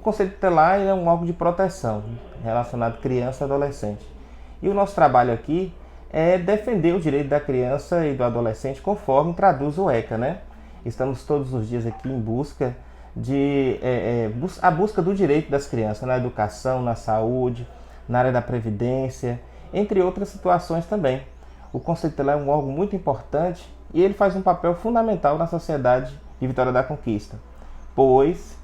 Conselho Tutelar é um órgão de proteção relacionado à criança e adolescente. E o nosso trabalho aqui é defender o direito da criança e do adolescente conforme traduz o ECA, né? Estamos todos os dias aqui em busca a busca do direito das crianças na educação, na saúde, na área da previdência, entre outras situações também. O Conselho Tutelar é um órgão muito importante e ele faz um papel fundamental na sociedade de Vitória da Conquista, pois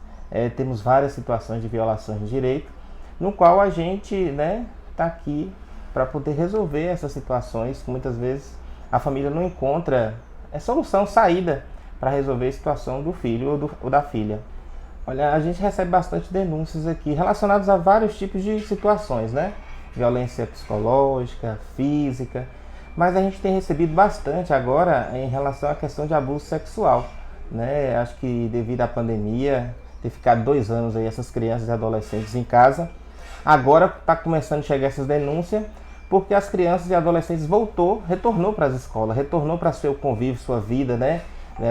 temos várias situações de violações de direito, no qual a gente está aqui para poder resolver essas situações que muitas vezes a família não encontra solução, saída para resolver a situação do filho ou da filha. Olha, a gente recebe bastante denúncias aqui relacionadas a vários tipos de situações, né? Violência psicológica, física, mas a gente tem recebido bastante agora em relação à questão de abuso sexual, né? Acho que devido à pandemia, ter ficado 2 anos aí essas crianças e adolescentes em casa, agora está começando a chegar essas denúncias porque as crianças e adolescentes retornou para as escolas, retornou para seu convívio, sua vida, né?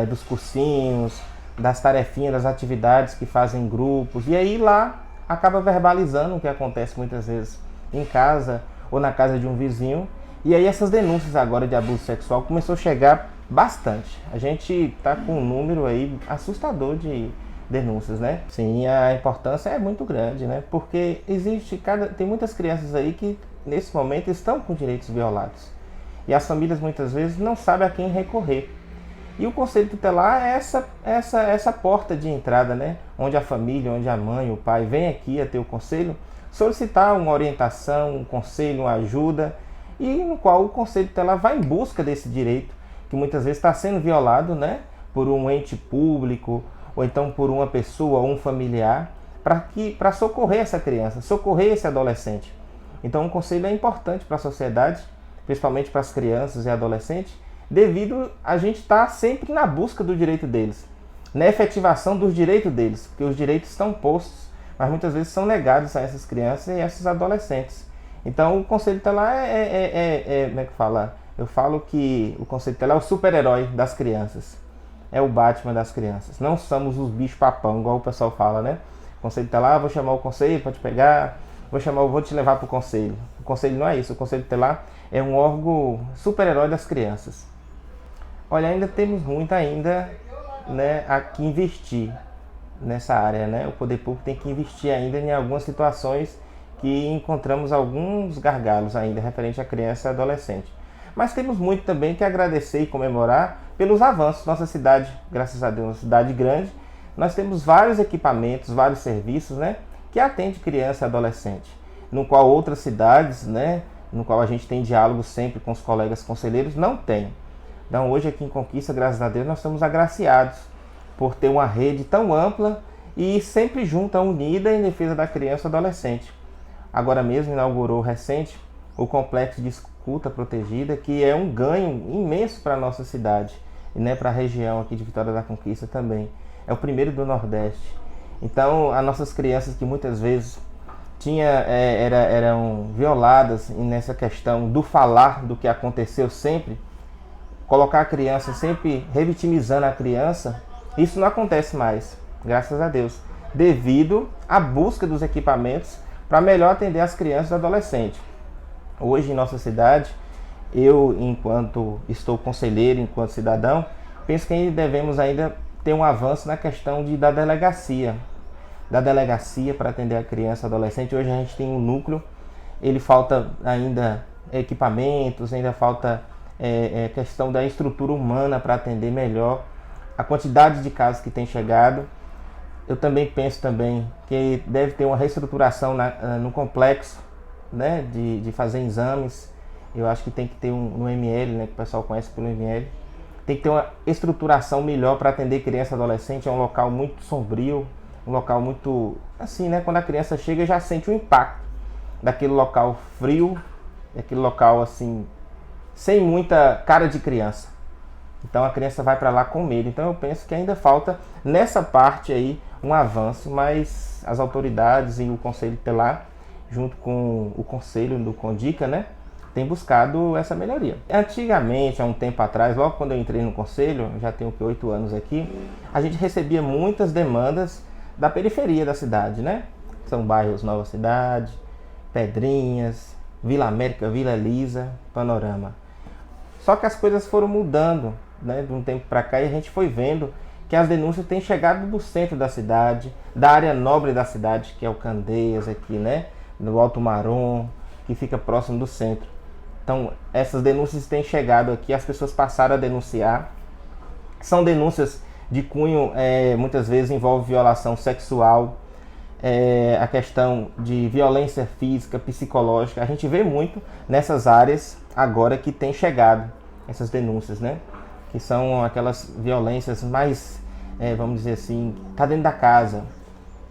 Dos cursinhos, das tarefinhas, das atividades que fazem em grupos, e aí lá acaba verbalizando o que acontece muitas vezes em casa ou na casa de um vizinho, e aí essas denúncias agora de abuso sexual começou a chegar bastante. A gente está com um número aí assustador de denúncias, né? Sim, a importância é muito grande, né? Porque tem muitas crianças aí que nesse momento estão com direitos violados, e as famílias muitas vezes não sabem a quem recorrer. E o Conselho Tutelar é essa porta de entrada, né? Onde a família, onde a mãe, o pai vem aqui até o conselho solicitar uma orientação, um conselho, uma ajuda, e no qual o Conselho Tutelar vai em busca desse direito que muitas vezes está sendo violado, né? Por um ente público ou então por uma pessoa ou um familiar, para socorrer essa criança, socorrer esse adolescente. Então o conselho é importante para a sociedade, principalmente para as crianças e adolescentes, devido a gente estar sempre na busca do direito deles, na efetivação dos direitos deles, porque os direitos estão postos, mas muitas vezes são negados a essas crianças e a esses adolescentes. Então o Conselho Tutelar como é que fala? Eu falo que o Conselho Tutelar é o super-herói das crianças, é o Batman das crianças. Não somos os bichos papão, igual o pessoal fala, né? O Conselho Tutelar, vou chamar o conselho para te pegar, vou te levar para o conselho. O conselho não é isso, o Conselho Tutelar é um órgão super-herói das crianças. Olha, ainda temos muito a que investir nessa área, né? O poder público tem que investir ainda em algumas situações que encontramos alguns gargalos ainda referente à criança e adolescente. Mas temos muito também que agradecer e comemorar pelos avanços. Nossa cidade, graças a Deus, uma cidade grande, nós temos vários equipamentos, vários serviços, né, que atendem criança e adolescente, no qual outras cidades, né, no qual a gente tem diálogo sempre com os colegas conselheiros, não tem. Então hoje aqui em Conquista, graças a Deus, nós estamos agraciados por ter uma rede tão ampla e sempre junta, unida em defesa da criança e adolescente. Agora mesmo inaugurou recente o Complexo de Escuta Protegida, que é um ganho imenso para a nossa cidade e para a região aqui de Vitória da Conquista também. É o primeiro do Nordeste. Então as nossas crianças que muitas vezes eram violadas nessa questão do falar do que aconteceu sempre, colocar a criança sempre revitimizando a criança, isso não acontece mais, graças a Deus, devido à busca dos equipamentos para melhor atender as crianças e adolescentes. Hoje em nossa cidade, eu, enquanto estou conselheiro, enquanto cidadão, penso que ainda devemos ter um avanço na questão da delegacia para atender a criança e adolescente. Hoje a gente tem um núcleo, ele falta ainda equipamentos, ainda falta questão da estrutura humana para atender melhor a quantidade de casos que tem chegado. Eu também penso que deve ter uma reestruturação no complexo, né, de fazer exames. Eu acho que tem que ter no ML, né, que o pessoal conhece pelo ML. Tem que ter uma estruturação melhor para atender criança e adolescente. É um local muito sombrio, um local muito assim, né, quando a criança chega já sente o impacto daquele local frio, daquele local assim, sem muita cara de criança. Então a criança vai para lá com medo. Então eu penso que ainda falta nessa parte aí um avanço, mas as autoridades e o Conselho Tutelar, junto com o Conselho do Condica, né, tem buscado essa melhoria. Antigamente, há um tempo atrás, logo quando eu entrei no Conselho, já tenho 8 anos aqui, a gente recebia muitas demandas da periferia da cidade, né? São bairros Nova Cidade, Pedrinhas, Vila América, Vila Elisa, Panorama. Só que as coisas foram mudando, né, de um tempo para cá, e a gente foi vendo que as denúncias têm chegado do centro da cidade, da área nobre da cidade, que é o Candeias aqui, né, do Alto Marom, que fica próximo do centro. Então, essas denúncias têm chegado aqui, as pessoas passaram a denunciar. São denúncias de cunho, muitas vezes envolve violação sexual, a questão de violência física, psicológica. A gente vê muito nessas áreas agora que tem chegado essas denúncias, né? Que são aquelas violências mais, vamos dizer assim, tá dentro da casa.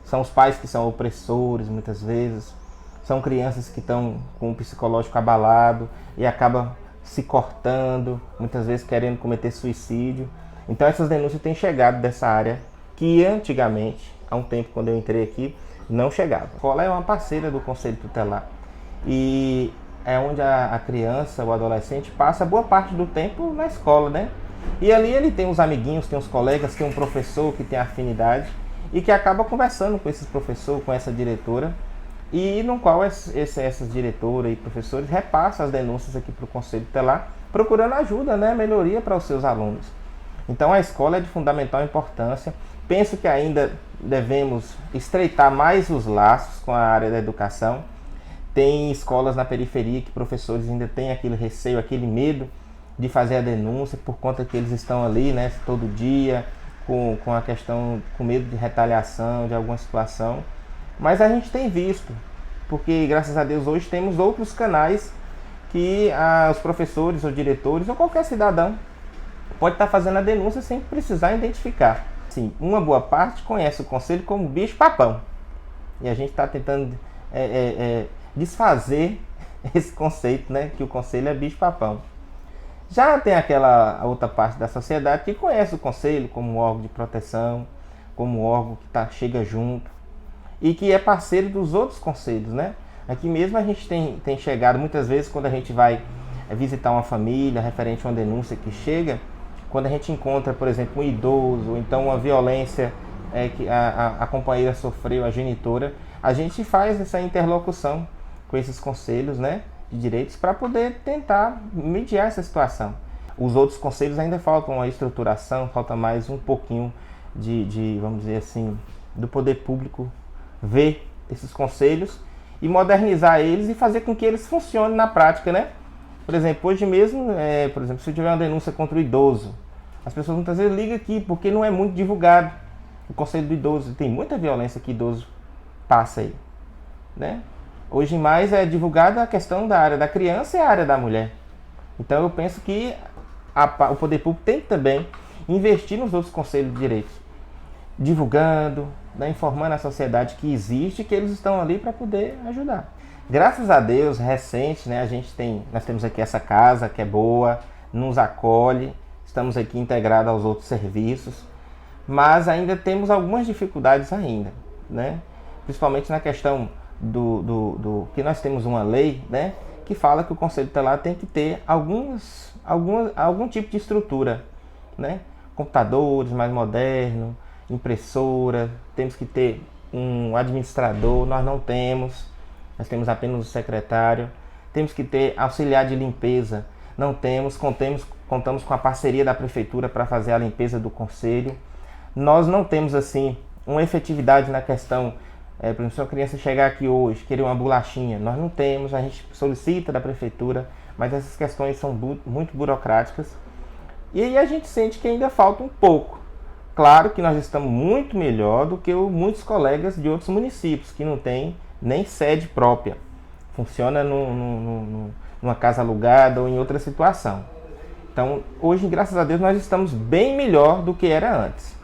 São os pais que são opressores muitas vezes, são crianças que estão com o psicológico abalado e acabam se cortando, muitas vezes querendo cometer suicídio. Então essas denúncias têm chegado dessa área que antigamente, há um tempo quando eu entrei aqui, não chegava. A escola é uma parceira do Conselho Tutelar e é onde a criança, o adolescente, passa boa parte do tempo na escola, né? E ali ele tem os amiguinhos, tem os colegas, tem um professor que tem afinidade e que acaba conversando com esse professor, com essa diretora, e no qual essas diretoras e professores repassam as denúncias aqui para o Conselho Tutelar, procurando ajuda, né? Melhoria para os seus alunos. Então a escola é de fundamental importância. Penso que ainda devemos estreitar mais os laços com a área da educação. Tem escolas na periferia que professores ainda têm aquele receio, aquele medo de fazer a denúncia por conta que eles estão ali, né, todo dia, com a questão, com medo de retaliação, de alguma situação. Mas a gente tem visto, porque graças a Deus hoje temos outros canais que os professores ou diretores ou qualquer cidadão pode estar fazendo a denúncia sem precisar identificar. Sim, uma boa parte conhece o conselho como bicho-papão. E a gente está tentando desfazer esse conceito, né, que o conselho é bicho-papão. Já tem aquela outra parte da sociedade que conhece o conselho como um órgão de proteção, como um órgão que chega junto e que é parceiro dos outros conselhos, né? Aqui mesmo a gente tem chegado muitas vezes quando a gente vai visitar uma família referente a uma denúncia que chega, quando a gente encontra, por exemplo, um idoso, ou então uma violência que a companheira sofreu, a genitora, a gente faz essa interlocução com esses conselhos, né, de direitos para poder tentar mediar essa situação. Os outros conselhos ainda faltam uma estruturação, falta mais um pouquinho de, vamos dizer assim, do poder público ver esses conselhos e modernizar eles e fazer com que eles funcionem na prática, né? Por exemplo, hoje mesmo, por exemplo, se eu tiver uma denúncia contra o idoso, as pessoas muitas vezes ligam aqui porque não é muito divulgado o conselho do idoso. Tem muita violência que idoso passa aí, né? Hoje mais é divulgada a questão da área da criança e a área da mulher. Então eu penso que o poder público tem que também investir nos outros conselhos de direitos, divulgando, né, informando a sociedade que existe e que eles estão ali para poder ajudar. Graças a Deus, recente, né, nós temos aqui essa casa que é boa, nos acolhe, estamos aqui integrados aos outros serviços, mas ainda temos algumas dificuldades ainda, né? Principalmente na questão que nós temos uma lei, né, que fala que o Conselho Tutelar tem que ter algum tipo de estrutura, né? Computadores mais modernos, impressora, temos que ter um administrador, nós não temos, nós temos apenas o secretário, temos que ter auxiliar de limpeza, não temos, contamos com a parceria da prefeitura para fazer a limpeza do conselho. Nós não temos assim uma efetividade na questão, por exemplo, se uma criança chegar aqui hoje, querer uma bolachinha, nós não temos, a gente solicita da prefeitura, mas essas questões são muito burocráticas. E aí a gente sente que ainda falta um pouco. Claro que nós estamos muito melhor do que muitos colegas de outros municípios, que não têm nem sede própria. Funciona numa casa alugada ou em outra situação. Então, hoje, graças a Deus, nós estamos bem melhor do que era antes.